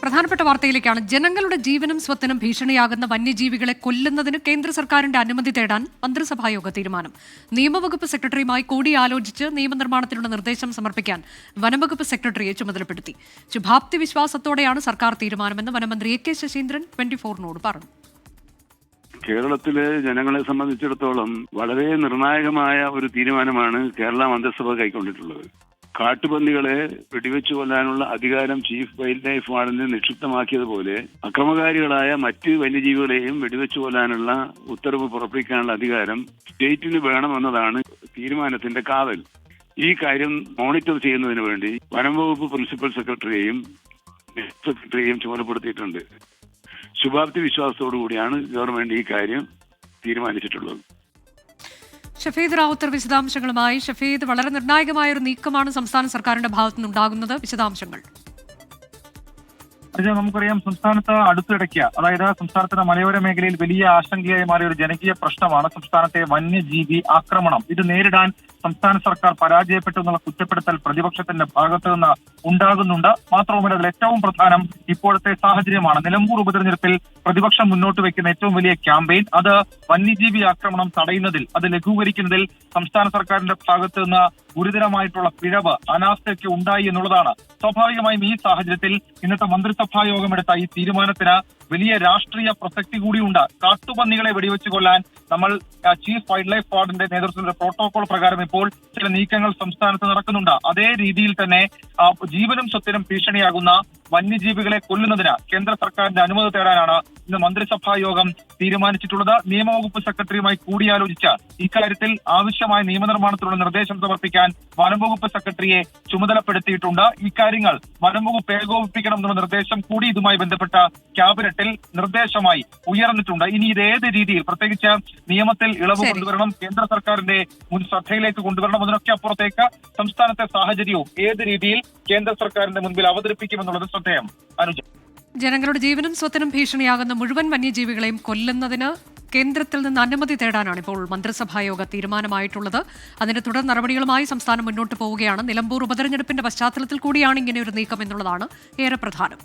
പ്രധാനപ്പെട്ട വാർത്തയിലേക്കാണ്. ജനങ്ങളുടെ ജീവനും സ്വത്തിനും ഭീഷണിയാകുന്ന വന്യജീവികളെ കൊല്ലുന്നതിന് കേന്ദ്ര സർക്കാരിന്റെ അനുമതി തേടാൻ മന്ത്രിസഭായോഗ തീരുമാനം. നിയമവകുപ്പ് സെക്രട്ടറിയുമായി കൂടിയാലോചിച്ച് നിയമനിർമ്മാണത്തിനുള്ള നിർദ്ദേശം സമർപ്പിക്കാൻ വനംവകുപ്പ് സെക്രട്ടറിയെ ചുമതലപ്പെടുത്തി. ശുഭാപ്തി വിശ്വാസത്തോടെയാണ് സർക്കാർ തീരുമാനമെന്ന് വനമന്ത്രി എ കെ ശശീന്ദ്രൻ 24 പറഞ്ഞു. കേരളത്തിലെ ജനങ്ങളെ സംബന്ധിച്ചിടത്തോളം വളരെ നിർണായകമായ ഒരു തീരുമാനമാണ് കേരള മന്ത്രിസഭ കൈക്കൊണ്ടിട്ടുള്ളത്. കാട്ടുപന്നികളെ വെടിവെച്ചു കൊല്ലാനുള്ള അധികാരം ചീഫ് വൈൽഡ് ലൈഫ് വാർഡന് നിക്ഷിപ്തമാക്കിയതുപോലെ അക്രമകാരികളായ മറ്റ് വന്യജീവികളെയും വെടിവെച്ചു കൊല്ലാനുള്ള ഉത്തരവ് പുറപ്പെടുവിക്കാനുള്ള അധികാരം സ്റ്റേറ്റിന് വേണമെന്നതാണ് തീരുമാനത്തിന്റെ കാതൽ. ഈ കാര്യം മോണിറ്റർ ചെയ്യുന്നതിന് വേണ്ടി വനംവകുപ്പ് പ്രിൻസിപ്പൽ സെക്രട്ടറിയെയും ചുമതലപ്പെടുത്തിയിട്ടുണ്ട്. ശുഭാപ്തി വിശ്വാസത്തോടു കൂടിയാണ് ഗവൺമെന്റ് ഈ കാര്യം തീരുമാനിച്ചിട്ടുള്ളത്. ഷഫീദ് റാവുത്തർ വിശദാംശങ്ങളുമായി. ഷഫീദ്, വളരെ നിർണായകമായ ഒരു നീക്കമാണ് സംസ്ഥാന സർക്കാരിന്റെ ഭാഗത്തുനിന്നുണ്ടാകുന്നത്. വിശദാംശങ്ങൾ. നമുക്കറിയാം, സംസ്ഥാനത്ത് അടുത്തിടയ്ക്ക്, അതായത് സംസ്ഥാനത്തിന്റെ മലയോര മേഖലയിൽ വലിയ ആശങ്കയായി മാറിയ ഒരു ജനകീയ പ്രശ്നമാണ് സംസ്ഥാനത്തെ വന്യജീവി ആക്രമണം. ഇത് നേരിടാൻ സംസ്ഥാന സർക്കാർ പരാജയപ്പെട്ടു എന്നുള്ള കുറ്റപ്പെടുത്തൽ പ്രതിപക്ഷത്തിന്റെ ഭാഗത്തു നിന്ന് ഉണ്ടാകുന്നുണ്ട്. മാത്രവുമല്ല, അതിൽ ഏറ്റവും പ്രധാനം ഇപ്പോഴത്തെ സാഹചര്യമാണ്. നിലമ്പൂർ ഉപതെരഞ്ഞെടുപ്പിൽ പ്രതിപക്ഷം മുന്നോട്ട് വെക്കുന്ന ഏറ്റവും വലിയ ക്യാമ്പയിൻ, അത് വന്യജീവി ആക്രമണം തടയുന്നതിൽ, അത് ലഘൂകരിക്കുന്നതിൽ സംസ്ഥാന സർക്കാരിന്റെ ഭാഗത്തു നിന്ന് ഗുരുതരമായിട്ടുള്ള പിഴവ്, അനാസ്ഥയൊക്കെ ഉണ്ടായി എന്നുള്ളതാണ്. സ്വാഭാവികമായും ഈ സാഹചര്യത്തിൽ ഇന്നത്തെ മന്ത്രിസഭാ യോഗമെടുത്ത ഈ തീരുമാനത്തിന് വലിയ രാഷ്ട്രീയ പ്രസക്തി കൂടിയുണ്ട്. കാട്ടുപന്നികളെ വെടിവെച്ച് കൊല്ലാൻ നമ്മൾ ചീഫ് വൈൽഡ് ലൈഫ് വാർഡിന്റെ നേതൃത്വത്തിലുള്ള പ്രോട്ടോകോൾ പ്രകാരം ഇപ്പോൾ ചില നീക്കങ്ങൾ സംസ്ഥാനത്ത് നടക്കുന്നുണ്ട്. അതേ രീതിയിൽ തന്നെ ജീവനും സ്വത്തിനും ഭീഷണിയാകുന്ന വന്യജീവികളെ കൊല്ലുന്നതിന് കേന്ദ്ര സർക്കാരിന്റെ അനുമതി തേടാനാണ് ഇന്ന് മന്ത്രിസഭാ യോഗം തീരുമാനിച്ചിട്ടുള്ളത്. നിയമവകുപ്പ് സെക്രട്ടറിയുമായി കൂടിയാലോചിച്ച് ഇക്കാര്യത്തിൽ ആവശ്യമായ നിയമനിർമ്മാണത്തിനുള്ള നിർദ്ദേശം സമർപ്പിക്കാൻ വനംവകുപ്പ് സെക്രട്ടറിയെ ചുമതലപ്പെടുത്തിയിട്ടുണ്ട്. ഇക്കാര്യങ്ങൾ വനംവകുപ്പ് ഏകോപിപ്പിക്കണം എന്നുള്ള നിർദ്ദേശം കൂടി ഇതുമായി ബന്ധപ്പെട്ട ക്യാബിനറ്റിൽ നിർദ്ദേശമായി ഉയർന്നിട്ടുണ്ട്. ഇനി ഇത് ഏത് രീതിയിൽ, പ്രത്യേകിച്ച് നിയമത്തിൽ ഇളവ് കൊണ്ടുവരണം, കേന്ദ്ര സർക്കാരിന്റെ മുൻ ശ്രദ്ധയിലേക്ക് കൊണ്ടുവരണം, അതിനൊക്കെ അപ്പുറത്തേക്ക് സംസ്ഥാനത്തെ സാഹചര്യവും ഏത് രീതിയിൽ കേന്ദ്ര സർക്കാരിന്റെ മുൻപിൽ അവതരിപ്പിക്കുമെന്നുള്ളത് ശ്രദ്ധേയം. അനുജ, ജനങ്ങളുടെ ജീവനും സ്വത്തിനും ഭീഷണിയാകുന്ന മുഴുവൻ വന്യജീവികളെയും കൊല്ലുന്നതിന് കേന്ദ്രത്തിൽ നിന്ന് അനുമതി തേടാനാണ് ഇപ്പോൾ മന്ത്രിസഭായോഗ തീരുമാനമായിട്ടുള്ളത്. അതിന്റെ തുടർ നടപടികളുമായി സംസ്ഥാനം മുന്നോട്ട് പോവുകയാണ്. നിലമ്പൂർ ഉപതെരഞ്ഞെടുപ്പിന്റെ പശ്ചാത്തലത്തിൽ കൂടിയാണ് ഇങ്ങനെ ഒരു നീക്കം എന്നുള്ളതാണ് ഏറെ പ്രധാനം.